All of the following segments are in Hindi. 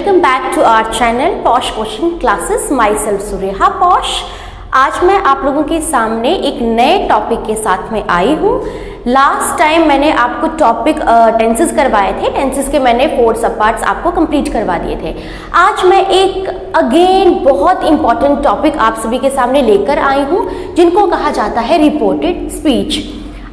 Welcome back to our channel posh coaching classes. Myself Sureha Posh. आज मैं आप लोगों के सामने एक नए टॉपिक के साथ में आई हूँ। लास्ट टाइम मैंने आपको टॉपिक टेंसेस करवाए थे। टेंसेस के मैंने 4 सब पार्ट्स आपको कंप्लीट करवा दिए थे। आज मैं एक अगेन बहुत इंपॉर्टेंट टॉपिक आप सभी के सामने लेकर आई हूँ, जिनको कहा जाता है रिपोर्टेड स्पीच।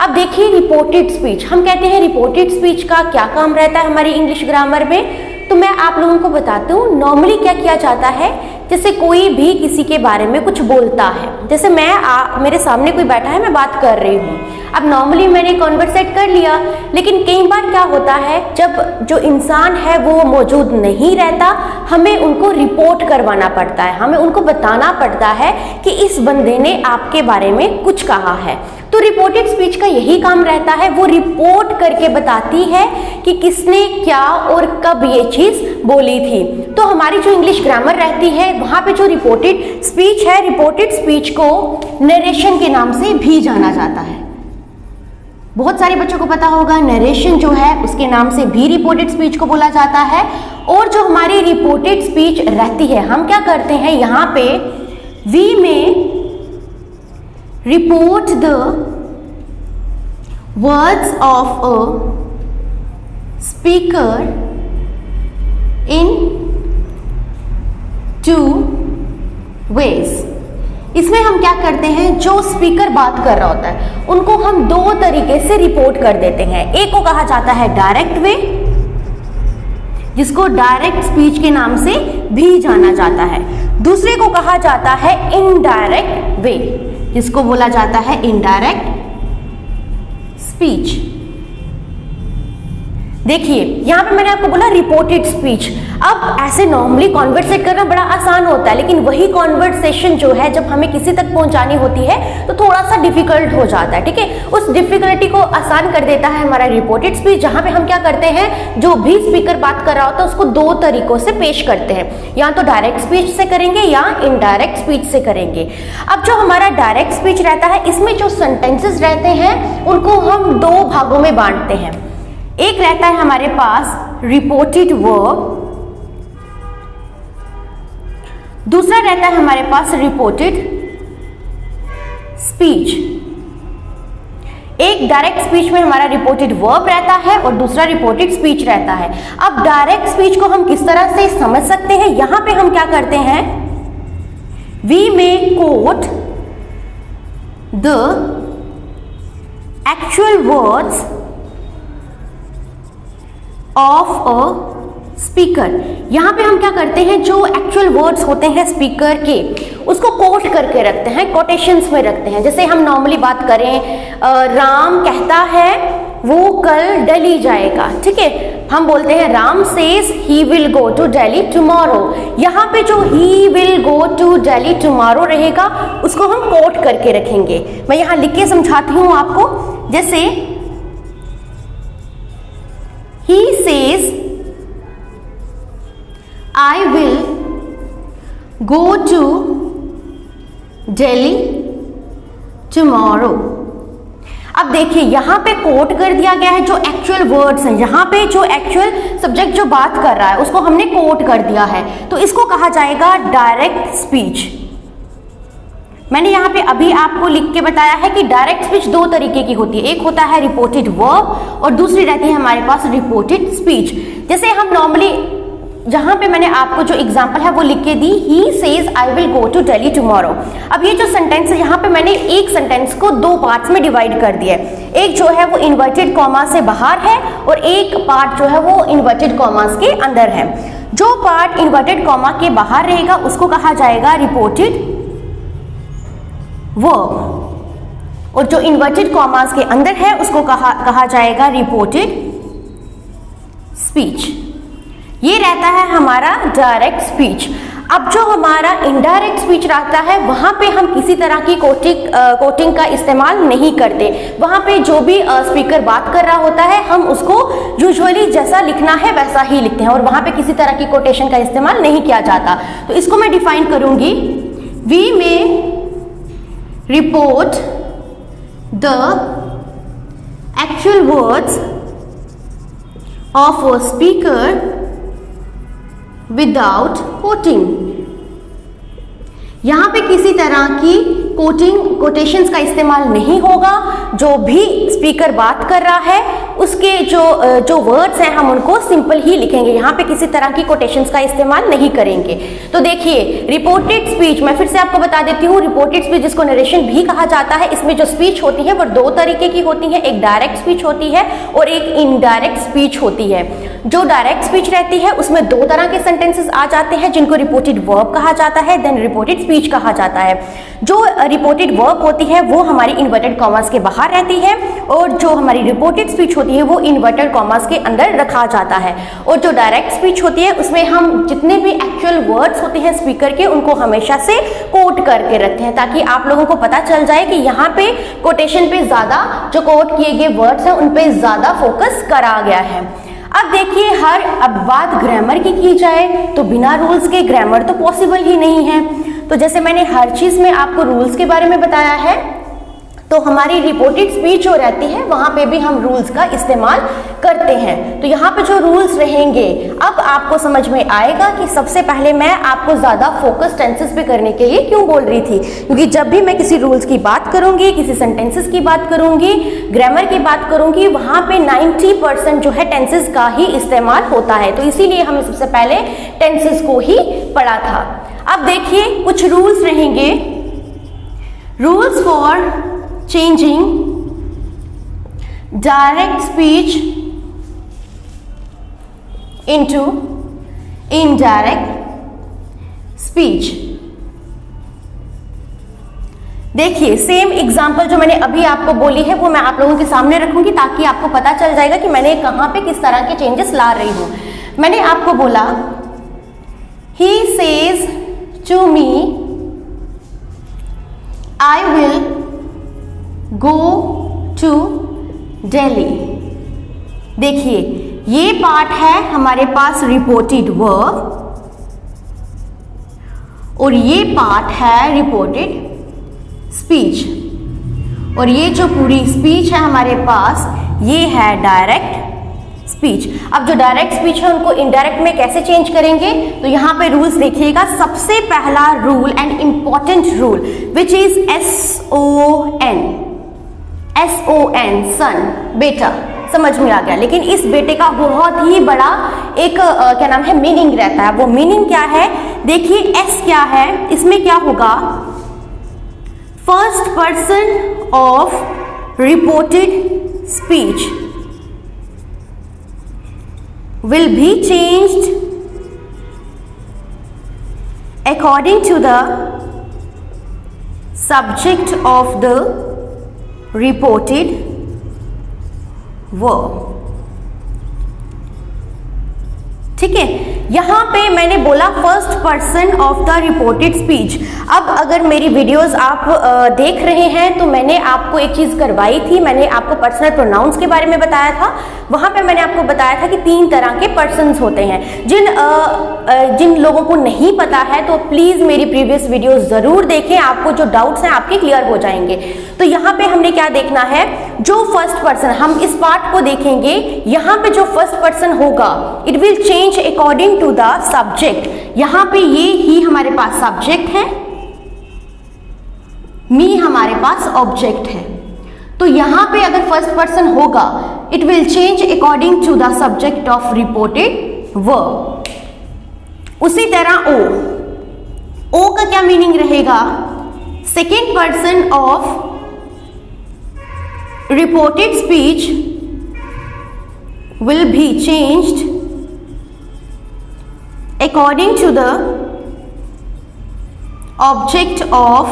अब देखिए, रिपोर्टेड स्पीच, हम कहते हैं रिपोर्टेड स्पीच का क्या काम रहता है हमारी इंग्लिश ग्रामर में, तो मैं आप लोगों को बताती हूँ। नॉर्मली क्या किया जाता है, जैसे कोई भी किसी के बारे में कुछ बोलता है, जैसे मेरे सामने कोई बैठा है, मैं बात कर रही हूँ। अब नॉर्मली मैंने कॉन्वर्सेट कर लिया, लेकिन कई बार क्या होता है, जब जो इंसान है वो मौजूद नहीं रहता, हमें उनको रिपोर्ट करवाना पड़ता है, हमें उनको बताना पड़ता है कि इस बंदे ने आपके बारे में कुछ कहा है। तो रिपोर्टेड स्पीच का यही काम रहता है, वो रिपोर्ट करके बताती है कि किसने क्या और कब ये चीज बोली थी। तो हमारी जो इंग्लिश ग्रामर रहती है, वहां पे जो रिपोर्टेड स्पीच है, रिपोर्टेड स्पीच को नरेशन के नाम से भी जाना जाता है। बहुत सारे बच्चों को पता होगा, नरेशन जो है उसके नाम से भी रिपोर्टेड स्पीच को बोला जाता है। और जो हमारी रिपोर्टेड स्पीच रहती है, हम क्या करते हैं, यहाँ पे वी में report the words of a speaker in 2 ways। इसमें हम क्या करते हैं, जो स्पीकर बात कर रहा होता है उनको हम 2 तरीके से रिपोर्ट कर देते हैं। एक को कहा जाता है डायरेक्ट वे, जिसको डायरेक्ट स्पीच के नाम से भी जाना जाता है। दूसरे को कहा जाता है इनडायरेक्ट वे, जिसको बोला जाता है इनडायरेक्ट स्पीच। देखिए, यहां पे मैंने आपको बोला रिपोर्टेड स्पीच। अब ऐसे नॉर्मली कॉन्वर्सेट करना बड़ा आसान होता है, लेकिन वही कॉन्वर्सेशन जो है जब हमें किसी तक पहुंचानी होती है तो थोड़ा सा डिफिकल्ट हो जाता है। ठीक है, उस डिफिकल्टी को आसान कर देता है हमारा रिपोर्टेड स्पीच, जहां पे हम क्या करते हैं, जो भी स्पीकर बात कर रहा होता है उसको 2 तरीकों से पेश करते हैं, या तो डायरेक्ट स्पीच से करेंगे या इनडायरेक्ट स्पीच से करेंगे। अब जो हमारा डायरेक्ट स्पीच रहता है, इसमें जो सेंटेंसेस रहते हैं उनको हम 2 भागों में बांटते हैं। एक रहता है हमारे पास रिपोर्टेड वर्ब, दूसरा रहता है हमारे पास रिपोर्टेड स्पीच। एक डायरेक्ट स्पीच में हमारा रिपोर्टेड वर्ब रहता है और दूसरा रिपोर्टेड स्पीच रहता है। अब डायरेक्ट स्पीच को हम किस तरह से समझ सकते हैं, यहां पे हम क्या करते हैं, वी में quote the actual words of a speaker. यहां पे हम क्या करते हैं, जो एक्चुअल वर्ड्स होते हैं स्पीकर के, उसको कोट करके रखते हैं, कोटेशंस में रखते हैं। जैसे हम नॉर्मली बात करें, राम कहता है वो कल दिल्ली जाएगा। ठीक है, हम बोलते हैं Ram says he will go to Delhi tomorrow. यहां पे जो he will go to Delhi tomorrow रहेगा उसको हम कोट करके रखेंगे। मैं यहां लिख के समझाती हूं आपको। जैसे he says I will go to Delhi tomorrow। अब देखिए, यहां पे कोट कर दिया गया है जो एक्चुअल वर्ड्स हैं, यहां पे जो एक्चुअल सब्जेक्ट जो बात कर रहा है उसको हमने कोट कर दिया है, तो इसको कहा जाएगा डायरेक्ट स्पीच। मैंने यहाँ पे अभी आपको लिख के बताया है कि डायरेक्ट स्पीच 2 तरीके की होती है। एक होता है रिपोर्टेड वर्ब और दूसरी रहती है हमारे पास रिपोर्टेड स्पीच। जैसे हम नॉर्मली, जहां पे मैंने आपको जो एग्जांपल है वो लिख के दी, he says I will go to Delhi tomorrow. अब ये जो सेंटेंस है, यहाँ पे मैंने एक सेंटेंस को 2 पार्ट्स में डिवाइड कर दिया है। एक जो है वो इन्वर्टेड कॉमा से बाहर है और एक पार्ट जो है वो इन्वर्टेड कॉमास के अंदर है। जो पार्ट इन्वर्टेड कॉमा के बाहर रहेगा उसको कहा जाएगा रिपोर्टेड वर्ब, और जो इन्वर्टेड कॉमास के अंदर है उसको कहा जाएगा रिपोर्टेड स्पीच। ये रहता है हमारा डायरेक्ट स्पीच। अब जो हमारा इनडायरेक्ट स्पीच रहता है, वहां पे हम किसी तरह की कोटिंग का इस्तेमाल नहीं करते। वहां पे जो भी स्पीकर बात कर रहा होता है, हम उसको यूजुअली जैसा लिखना है वैसा ही लिखते हैं, और वहां पे किसी तरह की कोटेशन का इस्तेमाल नहीं किया जाता। तो इसको मैं डिफाइन करूंगी, वी में report the actual words of a speaker without coating. यहां पे किसी तरह की कोटेशंस का इस्तेमाल नहीं होगा। जो भी स्पीकर बात कर रहा है उसके जो वर्ड्स हैं हम उनको सिंपल ही लिखेंगे, यहाँ पे किसी तरह की कोटेशंस का इस्तेमाल नहीं करेंगे। तो देखिए रिपोर्टेड स्पीच, मैं फिर से आपको बता देती हूँ, रिपोर्टेड स्पीच जिसको नरेशन भी कहा जाता है, इसमें जो स्पीच होती है वो दो तरीके की होती है, एक डायरेक्ट स्पीच होती है और एक इनडायरेक्ट स्पीच होती है। जो डायरेक्ट स्पीच रहती है उसमें दो तरह के सेंटेंसेस आ जाते हैं जिनको रिपोर्टेड वर्ब कहा जाता है, देन रिपोर्टेड स्पीच कहा जाता है। जो रिपोर्टेड वर्ब होती है वो हमारी इन्वर्टेड कॉमास के बाहर रहती है और जो हमारी रिपोर्टेड स्पीच होती है वो इन्वर्टेड कॉमास के अंदर रखा जाता है। और जो डायरेक्ट स्पीच होती है उसमें हम जितने भी एक्चुअल वर्ड्स होते हैं स्पीकर के उनको हमेशा से कोट करके रखते हैं ताकि आप लोगों को पता चल जाए कि यहाँ पे कोटेशन पे ज्यादा जो कोट किए गए वर्ड्स हैं उन पे ज्यादा फोकस करा गया है। अब देखिए अब बात ग्रामर की जाए तो बिना रूल्स के ग्रामर तो पॉसिबल ही नहीं है। तो जैसे मैंने हर चीज में आपको रूल्स के बारे में बताया है, तो हमारी रिपोर्टेड स्पीच जो रहती है वहां पे भी हम रूल्स का इस्तेमाल करते हैं। तो यहाँ पे जो रूल्स रहेंगे अब आपको समझ में आएगा कि सबसे पहले मैं आपको ज्यादा फोकस टेंसेस पे करने के लिए क्यों बोल रही थी, क्योंकि जब भी मैं किसी रूल्स की बात करूंगी, किसी सेंटेंसेस की बात करूंगी, ग्रामर की बात करूंगी, वहां पे 90% जो है टेंसेस का ही इस्तेमाल होता है। तो इसीलिए हमने सबसे पहले टेंसेस को ही पढ़ा था। अब देखिए कुछ रूल्स रहेंगे, rules for changing direct speech into indirect speech। देखिए सेम एग्जाम्पल जो मैंने अभी आपको बोली है वो मैं आप लोगों के सामने रखूंगी ताकि आपको पता चल जाएगा कि मैंने कहां पे किस तरह के चेंजेस ला रही हूं। मैंने आपको बोला he says to me I will go to Delhi। देखिए ये पार्ट है हमारे पास रिपोर्टेड वर्ब और ये पार्ट है रिपोर्टेड स्पीच और ये जो पूरी स्पीच है हमारे पास ये है डायरेक्ट स्पीच। अब जो डायरेक्ट स्पीच है उनको इनडायरेक्ट में कैसे चेंज करेंगे, तो यहाँ पे रूल्स देखिएगा। सबसे पहला rule and important rule which is SON सन, बेटा, समझ में आ गया। लेकिन इस बेटे का बहुत ही बड़ा एक क्या नाम है मीनिंग रहता है। वो मीनिंग क्या है, देखिए S क्या है, इसमें क्या होगा, first person of reported speech will be changed according to the subject of the reported verb। ठीक है, यहां पे मैंने बोला first person of the reported speech. अब अगर मेरी वीडियोस आप देख रहे हैं तो मैंने आपको एक चीज करवाई थी, मैंने आपको पर्सनल प्रोनाउंस के बारे में बताया था। वहां पे मैंने आपको बताया था कि 3 तरह के पर्सन्स होते हैं। जिन लोगों को नहीं पता है तो प्लीज मेरी प्रीवियस वीडियोस जरूर देखें, आपको जो डाउट्स हैं आपके क्लियर हो जाएंगे। तो यहाँ पे हमने क्या देखना है, जो फर्स्ट पर्सन, हम इस पार्ट को देखेंगे, यहाँ पे जो फर्स्ट पर्सन होगा it will change according to the subject. यहाँ पे ये ही हमारे पास सब्जेक्ट है, मी हमारे पास ऑब्जेक्ट है। तो यहां पे अगर फर्स्ट पर्सन होगा it will change according to the subject of reported verb. उसी तरह ओ का क्या मीनिंग रहेगा, second person of reported speech will be changed according to the object of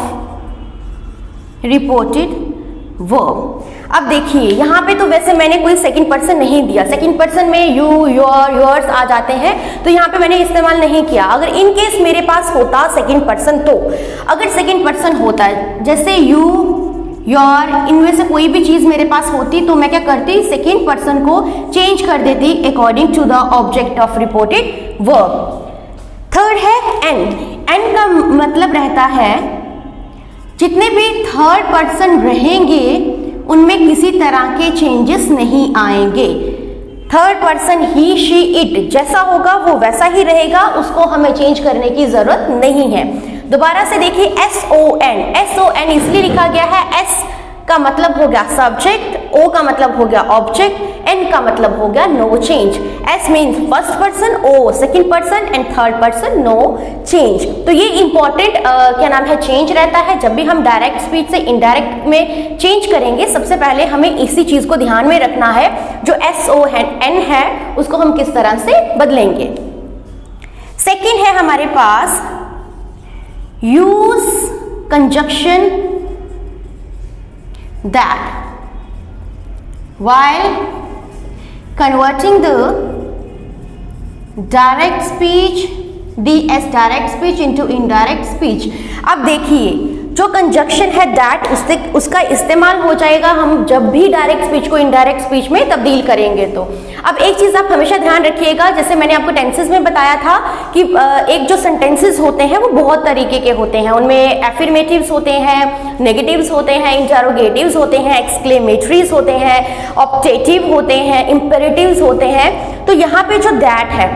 reported verb। अब देखिए यहाँ पे तो वैसे मैंने कोई सेकंड पर्सन नहीं दिया, सेकंड पर्सन में यू, योर, योर्स आ जाते हैं, तो यहाँ पे मैंने इस्तेमाल नहीं किया। अगर इन केस मेरे पास होता सेकंड पर्सन, तो अगर सेकंड पर्सन होता है जैसे यू, योर, इनमें से कोई भी चीज मेरे पास होती तो मैं क्या करती, सेकेंड पर्सन को चेंज कर देती according to the object of reported verb. Third है एन का मतलब रहता है जितने भी थर्ड पर्सन रहेंगे उनमें किसी तरह के चेंजेस नहीं आएंगे। Third person he, she, it जैसा होगा वो वैसा ही रहेगा, उसको हमें चेंज करने की जरूरत नहीं है। दोबारा से देखिए SON, SON इसलिए लिखा गया है, S का मतलब हो गया सब्जेक्ट, O का मतलब हो गया ऑब्जेक्ट, N का मतलब हो गया no change. S means first person, O second person and third person, no change. तो ये इंपॉर्टेंट क्या नाम है चेंज रहता है। जब भी हम डायरेक्ट स्पीच से इनडायरेक्ट में चेंज करेंगे, सबसे पहले हमें इसी चीज को ध्यान में रखना है, जो SON है उसको हम किस तरह से बदलेंगे। सेकेंड है हमारे पास use conjunction that while converting the direct speech DS direct speech into indirect speech। अब देखिए जो कंजक्शन है दैट उसका इस्तेमाल हो जाएगा हम जब भी डायरेक्ट स्पीच को इनडायरेक्ट स्पीच में तब्दील करेंगे। तो अब एक चीज आप हमेशा ध्यान रखिएगा, जैसे मैंने आपको टेंसेस में बताया था कि एक जो सेंटेंसेस होते हैं वो बहुत तरीके के होते हैं। उनमें एफर्मेटिव्स होते हैं, नेगेटिव्स होते हैं, इंटरोगेटिव्स होते हैं, एक्सक्लेमेटरीज होते हैं, ऑप्टेटिव होते हैं, इंपेरेटिव्स होते हैं। तो यहाँ पे जो दैट है,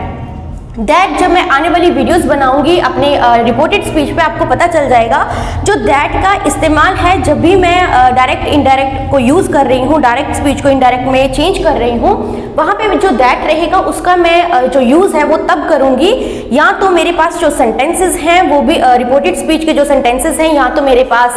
दैट जब मैं आने वाली वीडियोस बनाऊंगी अपने रिपोर्टेड स्पीच पे आपको पता चल जाएगा। जो दैट का इस्तेमाल है जब भी मैं डायरेक्ट इनडायरेक्ट को यूज कर रही हूँ, डायरेक्ट स्पीच को इनडायरेक्ट में चेंज कर रही हूँ, वहां पे जो दैट रहेगा उसका मैं जो यूज है वो तब करूंगी या तो मेरे पास जो सेंटेंसेस हैं वो भी रिपोर्टेड स्पीच के जो सेंटेंसेस हैं या तो मेरे पास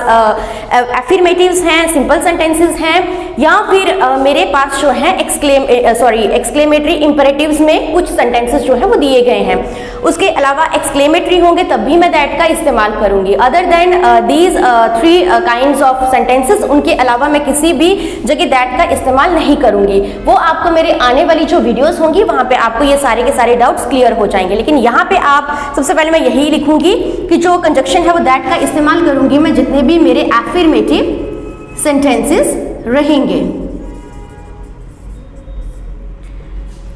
एफर्मेटिव्स हैं, सिंपल सेंटेंसेस हैं, या फिर मेरे पास जो है एक्सक्लेमेटरी इंपेरेटिव्स में कुछ सेंटेंसेस जो है वो दिए गए हैं। उसके अलावा एक्सक्लेमेटरी होंगे तब भी मैं दैट का इस्तेमाल करूंगी। Other than these 3 kinds of sentences, उनके अलावा मैं किसी भी जगह दैट का इस्तेमाल नहीं करूंगी। वो आपको मेरे आने वाली जो वीडियोस होंगी वहां पे आपको ये सारे के सारे डाउट्स क्लियर हो जाएंगे। लेकिन यहाँ पे आप सबसे पहले मैं यही लिखूंगी कि जो कंजक्शन है वो दैट का इस्तेमाल करूंगी मैं जितने भी मेरे एफर्मेटिव सेंटेंसेस रहेंगे।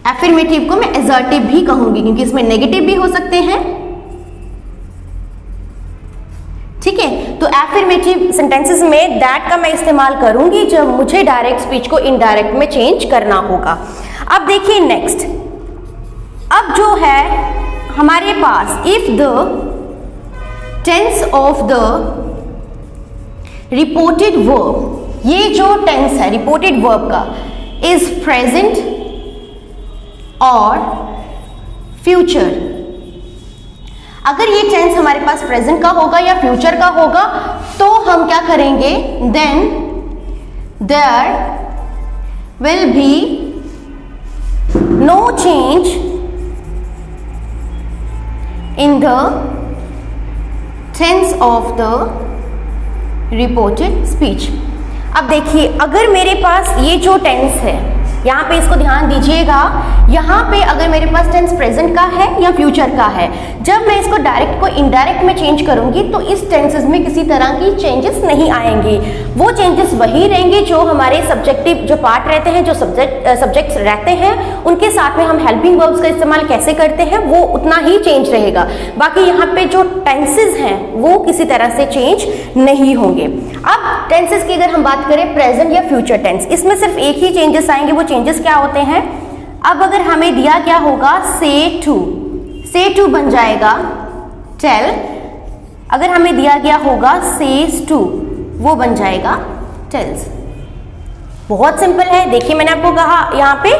एफर्मेटिव को मैं असर्टिव भी कहूंगी क्योंकि इसमें नेगेटिव भी हो सकते हैं। ठीक है, तो एफर्मेटिव सेंटेंसेस में दैट का मैं इस्तेमाल करूंगी जब मुझे डायरेक्ट स्पीच को इनडायरेक्ट में चेंज करना होगा। अब देखिए नेक्स्ट, अब जो है हमारे पास if the tense of the reported verb, ये जो टेंस है रिपोर्टेड वर्ब का इज प्रेजेंट और फ्यूचर, अगर ये टेंस हमारे पास प्रेजेंट का होगा या फ्यूचर का होगा तो हम क्या करेंगे, then there will be no change in the tense of the reported speech. अब देखिए अगर मेरे पास ये जो टेंस है, यहाँ पे इसको ध्यान दीजिएगा, यहाँ पे अगर मेरे पास टेंस प्रेजेंट का है या फ्यूचर का है, जब मैं इसको डायरेक्ट को इनडायरेक्ट में चेंज करूंगी तो इस टेंसेस में किसी तरह की चेंजेस नहीं आएंगी। वो चेंजेस वही रहेंगे जो हमारे सब्जेक्टिव जो पार्ट रहते हैं, जो सब्जेक्ट्स रहते हैं, उनके साथ में हम हेल्पिंग वर्ब्स का इस्तेमाल कैसे करते हैं वो उतना ही चेंज रहेगा। बाकी यहाँ पे जो टेंसेस हैं वो किसी तरह से चेंज नहीं होंगे। अब टेंसेस की अगर हम बात करें प्रेजेंट या फ्यूचर टेंस, इसमें सिर्फ एक ही चेंजेस आएंगे। वो चेंजेस क्या होते हैं, अब अगर हमें दिया क्या होगा, से टू बन जाएगा टेल। अगर हमें दिया गया होगा सेज टू, वो बन जाएगा टेल्स। बहुत सिंपल है। देखिए मैंने आपको कहा यहाँ पे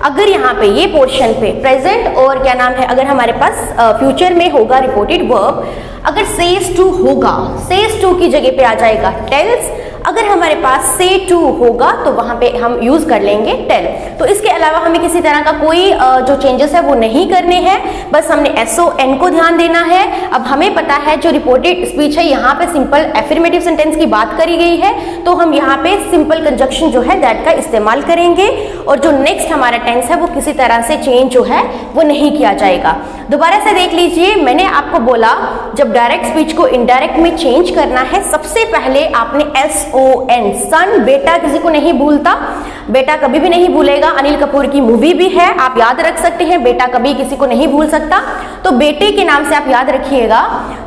अगर यहाँ पे ये पोर्शन पे प्रेजेंट और क्या नाम है, अगर हमारे पास फ्यूचर में होगा रिपोर्टेड वर्ब, अगर सेज टू होगा, सेज टू की जगह पे आ जाएगा टेल्स। अगर हमारे पास से टू होगा तो वहां पे हम यूज कर लेंगे टेल। तो इसके अलावा हमें किसी तरह का कोई जो चेंजेस है वो नहीं करने हैं, बस हमने SON को ध्यान देना है। अब हमें पता है जो रिपोर्टेड स्पीच है यहाँ पे सिंपल एफर्मेटिव सेंटेंस की बात करी गई है, तो हम यहाँ पे सिंपल कंजक्शन जो है दैट का इस्तेमाल करेंगे और जो नेक्स्ट हमारा टेंस है वो किसी तरह से चेंज जो है वो नहीं किया जाएगा। दोबारा से देख लीजिए, मैंने आपको बोला जब डायरेक्ट स्पीच को इनडायरेक्ट में चेंज करना है सबसे पहले आपने SON, सन। बेटा किसी को नहीं भूलता, बेटा कभी भी नहीं भूलेगा। अनिल कपूर की मूवी भी है, आप याद रख सकते हैं, बेटा कभी किसी को नहीं भूल सकता। तो बेटे के नाम से आप याद रखिएगा।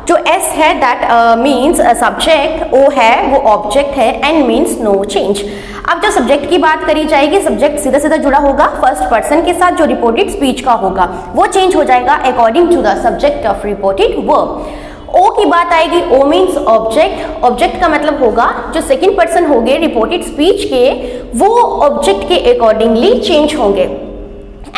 जो S है दैट मीन्स सब्जेक्ट, O है वो ऑब्जेक्ट है, N मीन्स नो चेंज। अब जो सब्जेक्ट की बात करी जाएगी, सब्जेक्ट सीधा सीधा जुड़ा होगा फर्स्ट पर्सन के साथ, जो रिपोर्टेड स्पीच का होगा वो चेंज हो जाएगा according to the subject of reported verb. ओ की बात आएगी, ओ मीन्स ऑब्जेक्ट। ऑब्जेक्ट का मतलब होगा जो सेकंड पर्सन होंगे रिपोर्टेड स्पीच के, वो ऑब्जेक्ट के अकॉर्डिंगली चेंज होंगे।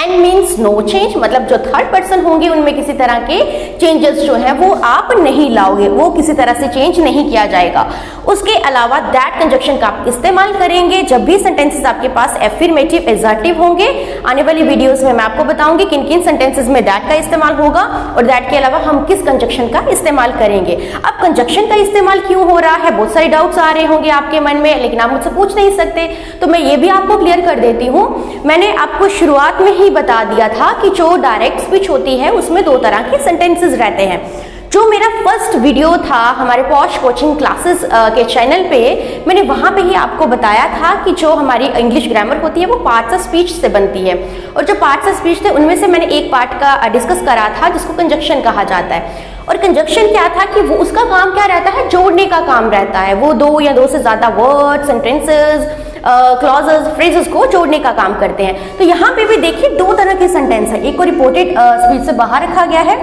एन मीन्स नो चेंज, मतलब जो थर्ड पर्सन होंगे उनमें किसी तरह के चेंजेस जो है वो आप नहीं लाओगे, वो किसी तरह से चेंज नहीं किया जाएगा। उसके अलावा दैट कंजक्शन का आप इस्तेमाल करेंगे जब भी सेंटेंसेस आपके पास एफर्मेटिव एग्जेक्टिव होंगे। आने वाली वीडियोस में मैं आपको बताऊंगी किन किन सेंटेंसेस में दैट का इस्तेमाल होगा और दैट के अलावा हम किस कंजक्शन का इस्तेमाल करेंगे। अब कंजक्शन का इस्तेमाल क्यों हो रहा है, बहुत सारे डाउट्स आ रहे होंगे आपके मन में, लेकिन आप मुझसे पूछ नहीं सकते, तो मैं ये भी आपको क्लियर कर देती हूँ। मैंने आपको शुरुआत में ही बता दिया था कि जो डायरेक्ट स्पीच होती है उसमें दो तरह के सेंटेंसेस रहते हैं। जो मेरा फर्स्ट वीडियो था हमारे पॉश कोचिंग क्लासेस के चैनल पे, मैंने वहां पे ही आपको बताया था कि जो हमारी इंग्लिश ग्रामर होती है वो पार्ट्स ऑफ स्पीच से बनती है, और जो पार्ट्स ऑफ स्पीच थे उनमें से मैंने एक पार्ट का डिस्कस करा था जिसको कंजक्शन कहा जाता है। और कंजक्शन क्या था कि वो उसका काम क्या रहता है, जोड़ने का काम रहता है। वो दो या दो से ज्यादा वर्ड, सेंटेंसेस, क्लॉजेस, फ्रेजेस को जोड़ने का काम करते हैं। तो यहाँ पे भी देखिए दो तरह के सेंटेंस है, एक को रिपोर्टेड स्पीच से बाहर रखा गया है,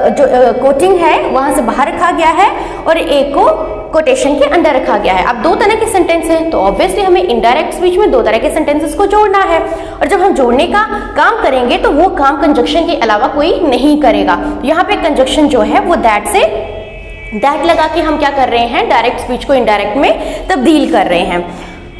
जो कोटिंग है वहां से बाहर रखा गया है, और एक को कोटेशन के अंदर रखा गया है। अब दो तरह के सेंटेंस हैं तो ऑब्वियसली हमें इनडायरेक्ट स्पीच में दो तरह के सेंटेंसेस को जोड़ना है, और जब हम जोड़ने का काम करेंगे तो वो काम कंजक्शन के अलावा कोई नहीं करेगा। यहाँ पे कंजक्शन जो है वो दैट से दैट लगा के हम क्या कर रहे हैं, डायरेक्ट स्पीच को इनडायरेक्ट में तब्दील कर रहे हैं।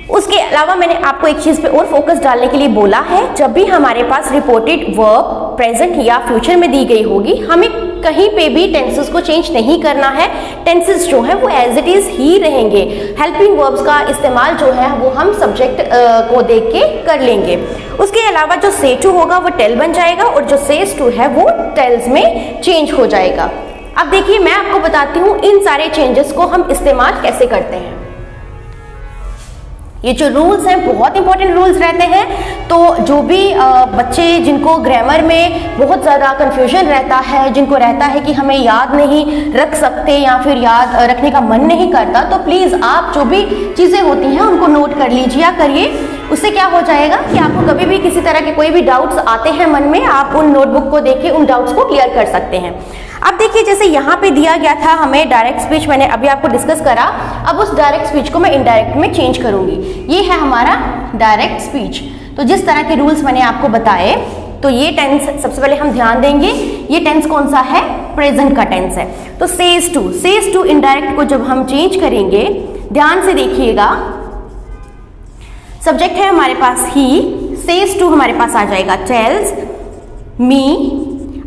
उसके अलावा मैंने आपको एक चीज पे और फोकस डालने के लिए बोला है, जब भी हमारे पास रिपोर्टेड वर्ब प्रेजेंट या फ्यूचर में दी गई होगी, हमें कहीं पे भी टेंसेस को चेंज नहीं करना है। टेंसेस जो है वो एज इट इज ही रहेंगे। हेल्पिंग वर्ब्स का इस्तेमाल जो है वो हम सब्जेक्ट को देख के कर लेंगे। उसके अलावा जो से टू होगा वो टेल बन जाएगा, और जो सेज टू है वो टेल्स में चेंज हो जाएगा। अब देखिए मैं आपको बताती हूँ इन सारे चेंजेस को हम इस्तेमाल कैसे करते हैं। ये जो रूल्स हैं बहुत इंपॉर्टेंट रूल्स रहते हैं, तो जो भी बच्चे जिनको ग्रामर में बहुत ज़्यादा कंफ्यूजन रहता है, जिनको रहता है कि हमें याद नहीं रख सकते या फिर याद रखने का मन नहीं करता, तो प्लीज़ आप जो भी चीज़ें होती हैं उनको नोट कर लीजिए करिए। उससे क्या हो जाएगा कि आपको कभी भी किसी तरह के कोई भी डाउट्स आते हैं मन में, आप उन नोटबुक को देख के उन डाउट्स को क्लियर कर सकते हैं। अब देखिए जैसे यहाँ पे दिया गया था हमें डायरेक्ट स्पीच, मैंने अभी आपको डिस्कस करा, अब उस डायरेक्ट स्पीच को मैं इनडायरेक्ट में चेंज करूंगी। ये है हमारा डायरेक्ट स्पीच। तो जिस तरह के रूल्स मैंने आपको बताए, तो ये टेंस सबसे पहले हम ध्यान देंगे, ये टेंस कौन सा है, प्रेजेंट का टेंस है। तो सेज टू इनडायरेक्ट को जब हम चेंज करेंगे, ध्यान से देखिएगा, सब्जेक्ट है हमारे पास ही, सेज टू हमारे पास आ जाएगा टेल्स मी,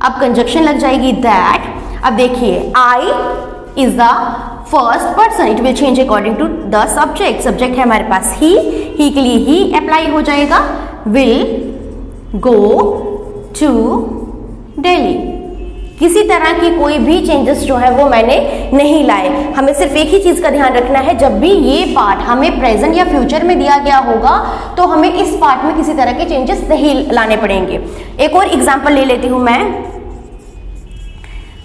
अब कंजक्शन लग जाएगी दैट। अब देखिए I is the first person, it will change according to the subject. Subject है हमारे पास ही के लिए ही अप्लाई हो जाएगा, विल गो टू दिल्ली। किसी तरह की कोई भी चेंजेस जो है वो मैंने नहीं लाए। हमें सिर्फ एक ही चीज का ध्यान रखना है, जब भी ये पार्ट हमें प्रेजेंट या फ्यूचर में दिया गया होगा तो हमें इस पार्ट में किसी तरह के चेंजेस नहीं लाने पड़ेंगे। एक और एग्जांपल ले लेती हूं मैं,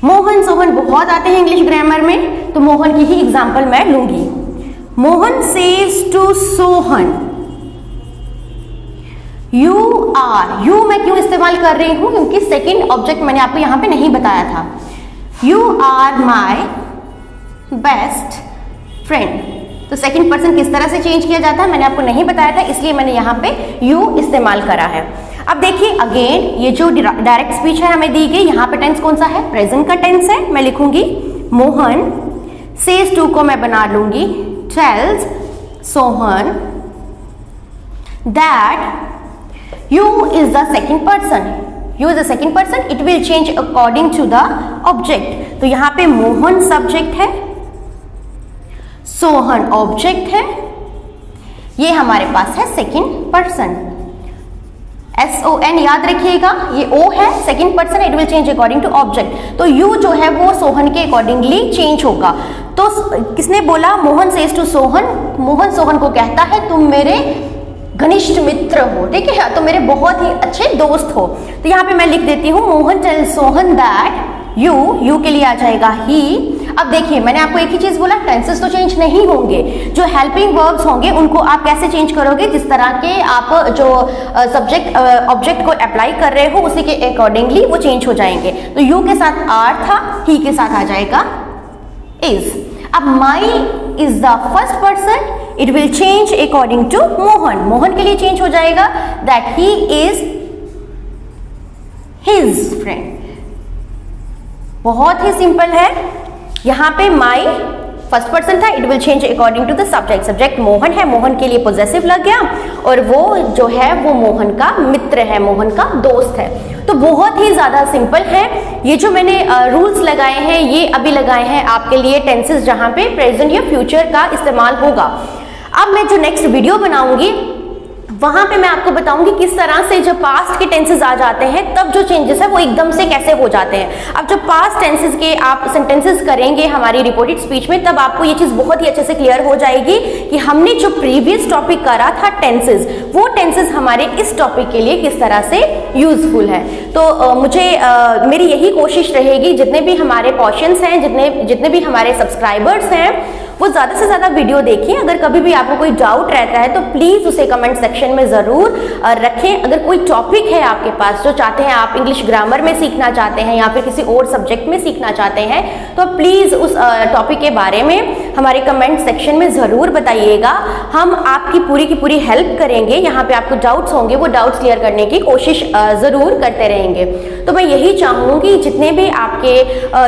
मोहन सोहन बहुत आते हैं इंग्लिश ग्रामर में, तो मोहन की ही एग्जांपल मैं लूंगी। Mohan says to Sohan you are. You मैं क्यों इस्तेमाल कर रही हूं, क्योंकि सेकंड ऑब्जेक्ट मैंने आपको यहां पे नहीं बताया था। You are my best friend. तो सेकंड पर्सन किस तरह से चेंज किया जाता है मैंने आपको नहीं बताया था, इसलिए मैंने यहाँ पे यू इस्तेमाल करा है। अब देखिए अगेन ये जो डायरेक्ट स्पीच है हमें दी गई, यहाँ पे टेंस कौन सा है, प्रेजेंट का टेंस है। मैं लिखूंगी मोहन, सेज टू को मैं बना लूंगी tells Sohan that you is the second person, you is the second person, it will change according to the object। तो यहाँ पे मोहन सब्जेक्ट है, सोहन ऑब्जेक्ट है, ये हमारे पास है सेकंड पर्सन, SON याद रखिएगा, ये O है second person, it will change according to object. तो U जो है वो सोहन के अकॉर्डिंगली चेंज होगा। तो किसने बोला? मोहन सेज टू सोहन, मोहन सोहन को कहता है तुम मेरे घनिष्ठ मित्र हो, ठीक है, तो मेरे बहुत ही अच्छे दोस्त हो। तो यहाँ पे मैं लिख देती हूँ Mohan tell Sohan that you के लिए आ जाएगा ही। अब देखिए मैंने आपको एक ही चीज बोला, टेंसेस तो चेंज नहीं होंगे, जो हेल्पिंग वर्ब्स होंगे उनको आप कैसे चेंज करोगे? जिस तरह के आप जो सब्जेक्ट ऑब्जेक्ट को अप्लाई कर रहे हो उसी के अकॉर्डिंगली वो चेंज हो जाएंगे। तो यू के साथ आर था, ही के साथ आ जाएगा इज। अब my is the first person, it will change according to Mohan, Mohan के लिए चेंज हो जाएगा that he is his friend. बहुत ही सिंपल है। यहाँ पे माई फर्स्ट पर्सन था, it will change according to the subject, subject Mohan है, मोहन के लिए पोजेसिव लग गया और वो जो है वो मोहन का मित्र है, मोहन का दोस्त है। तो बहुत ही ज्यादा सिंपल है। ये जो मैंने रूल्स लगाए हैं ये अभी लगाए हैं आपके लिए टेंसेस जहां पे प्रेजेंट या फ्यूचर का इस्तेमाल होगा। अब मैं जो नेक्स्ट वीडियो बनाऊंगी वहां पे मैं आपको बताऊंगी किस तरह से जब पास्ट के टेंसेस आ जाते हैं तब जो चेंजेस है वो एकदम से कैसे हो जाते हैं। अब जब पास्ट टेंसेस के आप सेंटेंसेस करेंगे हमारी रिपोर्टेड स्पीच में तब आपको ये चीज बहुत ही अच्छे से क्लियर हो जाएगी कि हमने जो प्रीवियस टॉपिक करा था टेंसेस, वो टेंसेस हमारे इस टॉपिक के लिए किस तरह से यूजफुल है। तो मेरी यही कोशिश रहेगी जितने भी हमारे पोर्शंस हैं, जितने भी हमारे सब्सक्राइबर्स हैं वो ज़्यादा से ज़्यादा वीडियो देखें। अगर कभी भी आपको कोई डाउट रहता है तो प्लीज़ उसे कमेंट सेक्शन में ज़रूर रखें। अगर कोई टॉपिक है आपके पास जो चाहते हैं आप इंग्लिश ग्रामर में सीखना चाहते हैं या फिर किसी और सब्जेक्ट में सीखना चाहते हैं तो प्लीज़ उस टॉपिक के बारे में हमारे कमेंट सेक्शन में ज़रूर बताइएगा। हम आपकी की पूरी हेल्प करेंगे। यहाँ पे आपको डाउट्स होंगे वो डाउट्स क्लियर करने की कोशिश ज़रूर करते रहेंगे। तो मैं यही चाहूँगी जितने भी आपके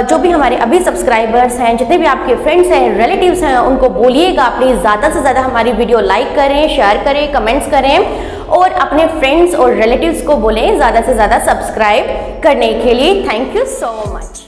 जो भी हमारे अभी सब्सक्राइबर्स हैं, जितने भी आपके फ्रेंड्स हैं, रिलेटिव्स हैं, उनको बोलिएगा प्लीज ज़्यादा से ज़्यादा हमारी वीडियो लाइक करें, शेयर करें, कमेंट्स करें और अपने फ्रेंड्स और रिलेटिव्स को बोलें ज़्यादा से ज़्यादा सब्सक्राइब करने के लिए। Thank you so much.